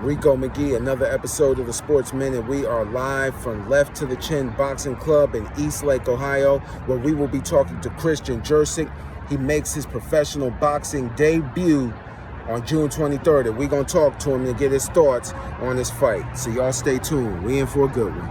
Rico McGee, another episode of The Sportsman, and we are live from Left to the Chin Boxing Club in Eastlake, Ohio, where we will be talking to Christian Juresic. He makes his professional boxing debut on June 23rd, and we're going to talk to him and get his thoughts on this fight. So y'all stay tuned. We in for a good one.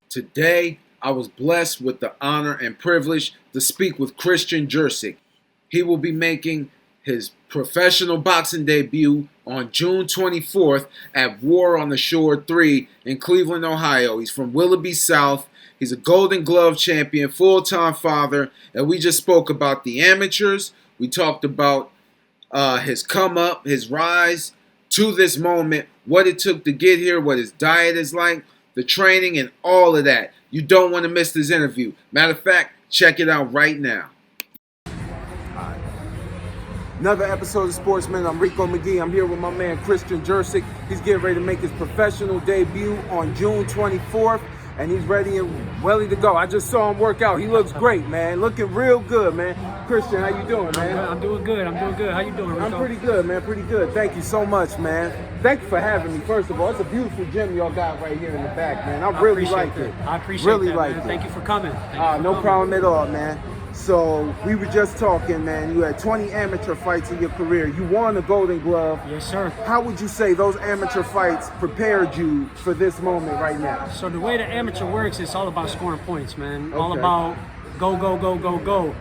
Today, I was blessed with the honor and privilege to speak with Christian Juresic. He will be making his professional boxing debut on June 24th at War on the Shore 3 in Cleveland, Ohio. He's from Willoughby South. He's a Golden Glove champion, full-time father, and we just spoke about the amateurs. We talked about his come up, his rise to this moment, what it took to get here, what his diet is like, the training, and all of that. You don't want to miss this interview. Matter of fact, check it out right now. Right. Another episode of Sportsman. I'm Rico McGee. I'm here with my man Christian Juresic. He's getting ready to make his professional debut on June 24th, and he's ready to go. I just saw him work out. He looks great, man. Looking real good, man. Christian, how you doing, man? I'm doing good. How you doing, Rico? I'm pretty good, man. Pretty good. Thank you so much, man. Thank you for having me, first of all. It's a beautiful gym y'all got right here in the back, man. I really like it. I appreciate really that, like man. it. Thank you for coming. No problem at all, man. So, we were just talking, man. You had 20 amateur fights in your career. You won a Golden Glove. Yes, sir. How would you say those amateur fights prepared you for this moment right now? So, the way the amateur works, it's all about scoring points, man. Okay. All about go, go, go, go, go.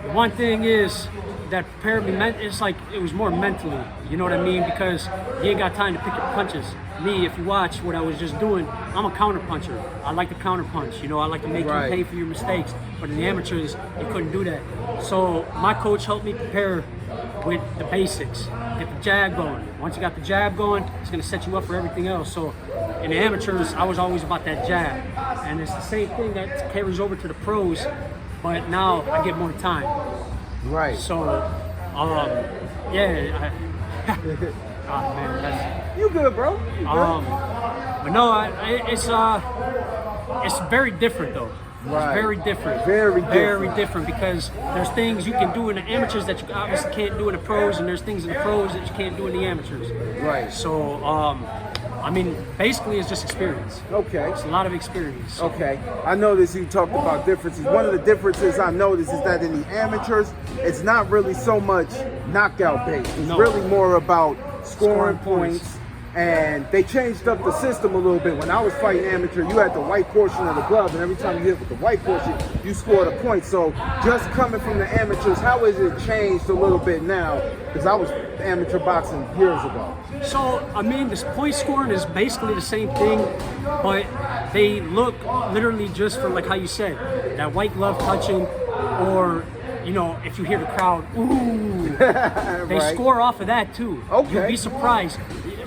The one thing is that prepared me, it's like it was more mentally, you know what I mean? Because you ain't got time to pick your punches. Me, if you watch what I was just doing, I'm a counter puncher. I like to counter punch, you know, I like to make you pay for your mistakes. But in the amateurs, you couldn't do that. So my coach helped me prepare with the basics. Get the jab going. Once you got the jab going, it's gonna set you up for everything else. So in the amateurs, I was always about that jab. And it's the same thing that carries over to the pros, but now I get more time. Right. So, yeah. Oh man, that's. You good, bro? You good? But no, it's very different though. Right. It's very different. Very different because there's things you can do in the amateurs that you obviously can't do in the pros, and there's things in the pros that you can't do in the amateurs. Right. So, I mean, basically it's just experience. Okay. It's a lot of experience. So. Okay. I noticed you talked about differences. One of the differences I noticed is that in the amateurs, it's not really so much knockout based. It's really more about scoring points. And they changed up the system a little bit. When I was fighting amateur, you had the white portion of the glove, and every time you hit with the white portion, you scored a point. So just coming from the amateurs, how has it changed a little bit now? Because I was amateur boxing years ago. So, I mean, this point scoring is basically the same thing, but they look literally just for, like how you said, that white glove touching, or, you know, if you hear the crowd, ooh, they score off of that too. Okay. You'd be surprised.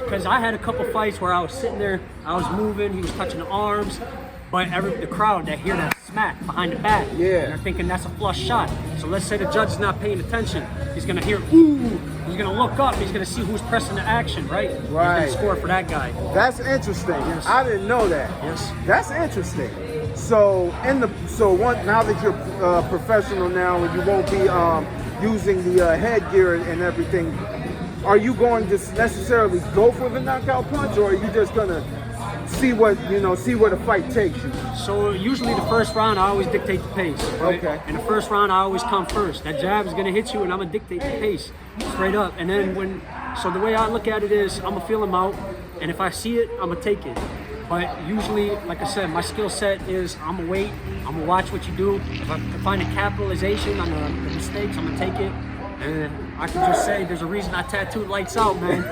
Because I had a couple fights where I was sitting there, I was moving, he was touching the arms, but the crowd that hear that smack behind the back, and they're thinking that's a flush shot. So let's say the judge is not paying attention, he's gonna hear ooh, he's gonna look up, he's gonna see who's pressing the action, right? He's gonna score for that guy. That's interesting. Yes. I didn't know that. Yes. That's interesting. So now that you're professional now and you won't be using the headgear and everything. Are you going to necessarily go for the knockout punch, or are you just gonna see where the fight takes you? So usually the first round I always dictate the pace. Right? Okay. In the first round I always come first. That jab is gonna hit you, and I'm gonna dictate the pace straight up. And then the way I look at it is I'm gonna feel him out, and if I see it, I'm gonna take it. But usually, like I said, my skill set is I'm gonna wait, I'm gonna watch what you do. If I can find a capitalization on the mistakes, I'm gonna take it. And I can just say there's a reason I tattooed lights out, man.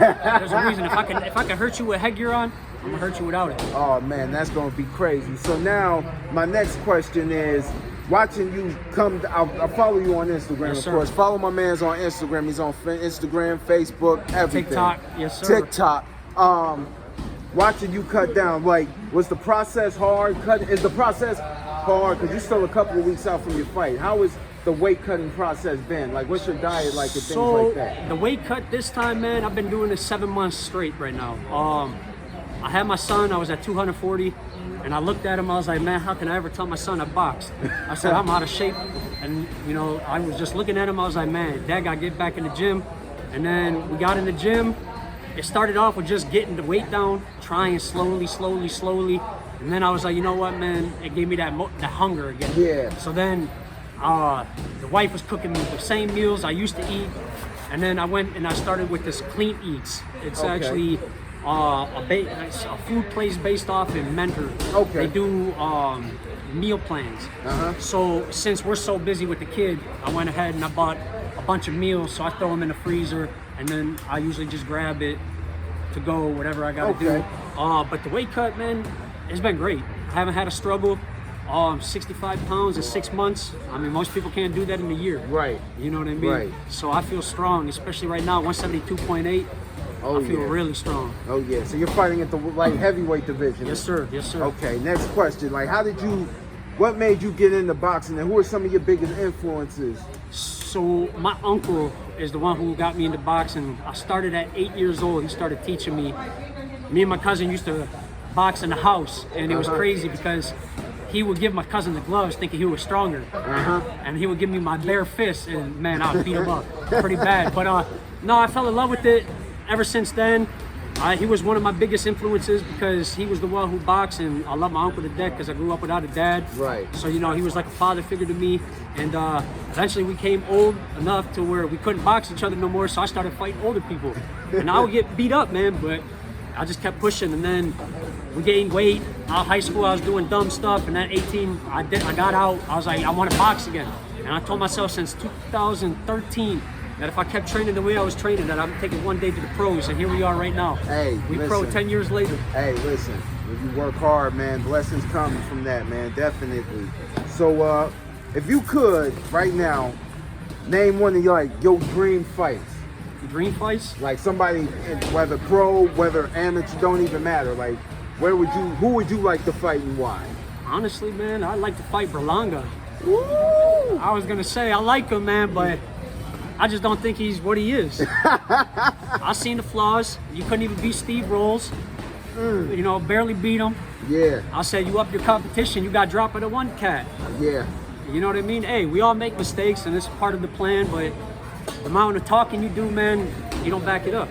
There's a reason. If I can hurt you with headgear on, I'm gonna hurt you without it. Oh man, that's gonna be crazy. So now my next question is, watching you come, I'll follow you on Instagram, of course. Follow my man's on Instagram. He's on Instagram, Facebook, everything. TikTok, yes sir. TikTok. Watching you cut down, like, was the process hard? Is the process hard? Because you're still a couple of weeks out from your fight. How is the weight cutting process been? Like, what's your diet like and things like that? The weight cut this time, man, I've been doing this 7 months straight right now. I had my son, I was at 240. And I looked at him, I was like, man, how can I ever tell my son I boxed? I said, I'm out of shape. And, you know, I was just looking at him, I was like, man, Dad got to get back in the gym. And then we got in the gym. It started off with just getting the weight down, trying slowly. And then I was like, you know what, man? It gave me that hunger again. Yeah. So then the wife was cooking me the same meals I used to eat. And then I went and I started with this Clean Eats. It's actually a food place based off in Mentor. Okay. They do meal plans. So since we're so busy with the kid, I went ahead and I bought a bunch of meals. So I throw them in the freezer, and then I usually just grab it to go, whatever I gotta do. But the weight cut, man, it's been great. I haven't had a struggle. 65 pounds in 6 months. I mean, most people can't do that in a year. Right. You know what I mean? Right. So I feel strong, especially right now, 172.8. I feel really strong. Oh yeah. So you're fighting at the light heavyweight division. Yes, sir. Yes, sir. Okay. Next question. Like, what made you get into boxing, and who are some of your biggest influences? So my uncle is the one who got me into boxing. I started at 8 years old. He started teaching me. Me and my cousin used to box in the house, and it was crazy because he would give my cousin the gloves thinking he was stronger. And he would give me my bare fist, and man, I would beat him up pretty bad. But no, I fell in love with it ever since then. He was one of my biggest influences because he was the one who boxed, and I love my uncle to death because I grew up without a dad. Right. So, you know, he was like a father figure to me. And eventually we came old enough to where we couldn't box each other no more, so I started fighting older people. And I would get beat up, man, but I just kept pushing. And then we gained weight. Out of high school, I was doing dumb stuff, and at 18, I got out. I was like, I want to box again. And I told myself since 2013 that if I kept training the way I was training, that I'm taking one day to the pros, and here we are right now. Hey, we listen, pro 10 years later. Hey, listen, if you work hard, man, blessings coming from that, man, definitely. So, if you could, right now, name one of your dream fights. Dream fights? Like somebody, whether pro, whether amateur, don't even matter. Like, who would you like to fight and why? Honestly, man, I'd like to fight Berlanga. Woo! I was gonna say I like him, man, but I just don't think he's what he is. I've seen the flaws. You couldn't even beat Steve Rolls. You know, barely beat him. Yeah. I said, you up your competition, you got dropped by the one cat. Yeah. You know what I mean? Hey, we all make mistakes, and it's part of the plan, but the amount of talking you do, man, you don't back it up.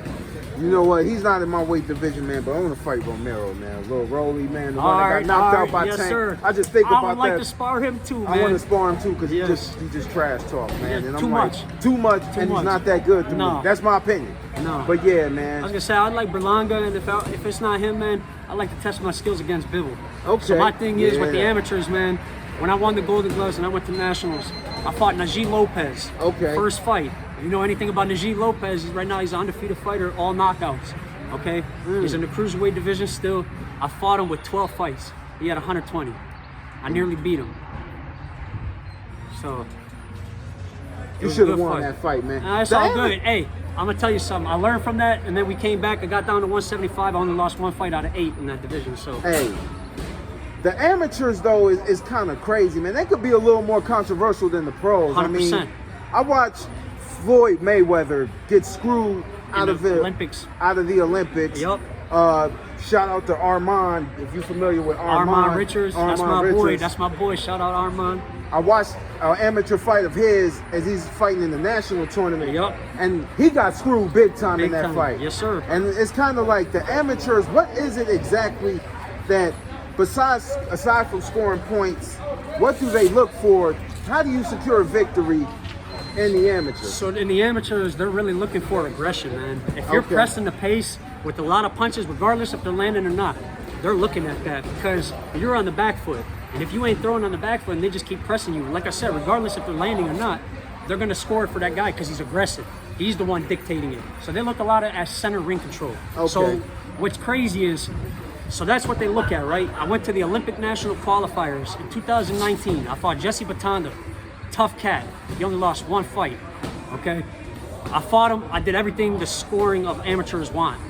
You know what? He's not in my weight division, man, but I want to fight Romero, man. Little Rolly, man, the one that got knocked out by Tank. Sir. I just think about that. I would like to spar him too, man. I want to spar him too because he just trash talk, man. Yeah, and I'm too like, much. Too much, and he's not that good to me. That's my opinion. No. But yeah, man. I was gonna say I'd like Berlanga, and if it's not him, man, I'd like to test my skills against Bivol. Okay. So my thing is with the amateurs, man. When I won the Golden Gloves and I went to nationals, I fought Najee Lopez. Okay. First fight. If you know anything about Najee Lopez, right now he's an undefeated fighter, all knockouts. Okay? He's in the cruiserweight division still. I fought him with 12 fights. He had 120. I nearly beat him. So you should have won that fight, man. It's all good. Hey, I'm gonna tell you something. I learned from that, and then we came back. I got down to 175. I only lost one fight out of 8 in that division. So hey, the amateurs though is kind of crazy, man. They could be a little more controversial than the pros. 100%. I mean, I watched Floyd Mayweather get screwed out of the Olympics. Yep. Shout out to Armand, if you're familiar with Armand Richards. That's my boy. That's my boy. Shout out Armand. I watched an amateur fight of his as he's fighting in the national tournament. Yep. And he got screwed big time in that fight. Yes, sir. And it's kind of like the amateurs, what is it exactly that, aside from scoring points, what do they look for? How do you secure a victory in the amateurs? So in the amateurs, they're really looking for aggression, man. If you're pressing the pace with a lot of punches, regardless if they're landing or not, they're looking at that because you're on the back foot. And if you ain't throwing on the back foot and they just keep pressing you, like I said, regardless if they're landing or not, they're going to score it for that guy because he's aggressive. He's the one dictating it. So they look a lot at center ring control. Okay. So what's crazy is, so that's what they look at, right? I went to the Olympic National Qualifiers in 2019. I fought Jesse Batanda. Tough cat. He only lost one fight, okay? I fought him. I did everything the scoring of amateurs want.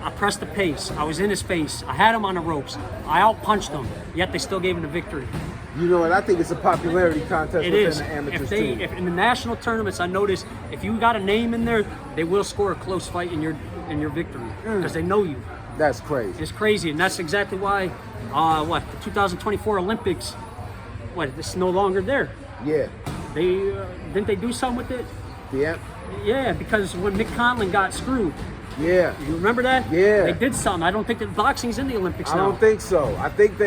I pressed the pace. I was in his face. I had him on the ropes. I outpunched him, yet they still gave him the victory. You know what? I think it's a popularity contest within the amateurs too. If in the national tournaments, I noticed if you got a name in there, they will score a close fight in your victory because they know you. That's crazy. It's crazy, and that's exactly why, the 2024 Olympics, it's no longer there. Yeah. They didn't they do something with it? Yeah. Yeah, because when Mick Conlon got screwed. Yeah. You remember that? Yeah. They did something. I don't think that boxing's in the Olympics now. I don't think so. I think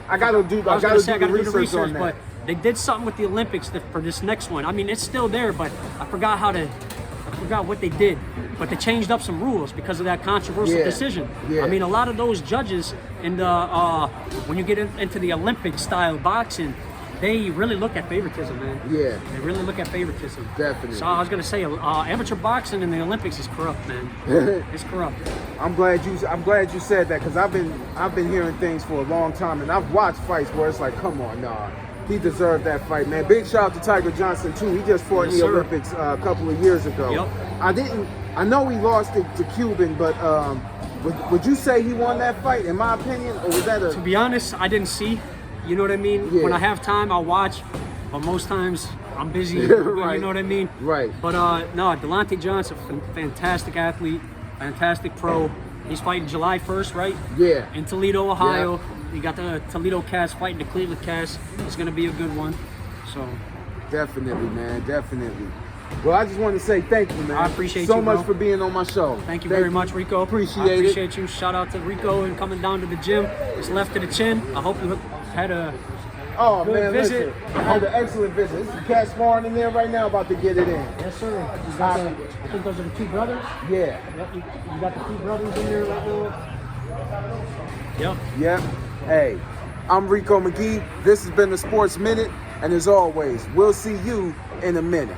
I gotta do the research on that. But they did something with the Olympics for this next one. I mean, it's still there, but I forgot what they did. But they changed up some rules because of that controversial decision. Yeah. I mean, a lot of those judges in the when you get into the Olympic style boxing, they really look at favoritism, man. Yeah. They really look at favoritism. Definitely. So I was gonna say, amateur boxing in the Olympics is corrupt, man. It's corrupt. I'm glad you said that, because I've been hearing things for a long time, and I've watched fights where it's like, come on, nah, he deserved that fight, man. Big shout out to Tiger Johnson too. He just fought in the Olympics a couple of years ago. Yep. I know he lost it to Cuban, but would you say he won that fight? In my opinion, or was that To be honest, I didn't see. You know what I mean? Yeah. When I have time, I'll watch. But most times, I'm busy. Right. You know what I mean? Right. But no, Delonte Johnson, fantastic athlete, fantastic pro. He's fighting July 1st, right? Yeah. In Toledo, Ohio. Yeah. You got the Toledo Cats fighting the Cleveland Cats. It's gonna be a good one. So. Definitely, man. Definitely. Well, I just want to say thank you, man. I appreciate so you, much bro. for being on my show. Thank you very much, Rico. Appreciate I appreciate you. Shout out to Rico and coming down to the gym. It's left to the chin. I hope you had a good man, visit. Listen, I had an excellent visit. There's some cats sparring in there right now, about to get it in. Yes, sir. I think those are the two brothers. Yeah. Yep, you got the two brothers in there right now. Yep. Yep. Hey, I'm Rico McGee. This has been the Sports Minute, and as always, we'll see you in a minute.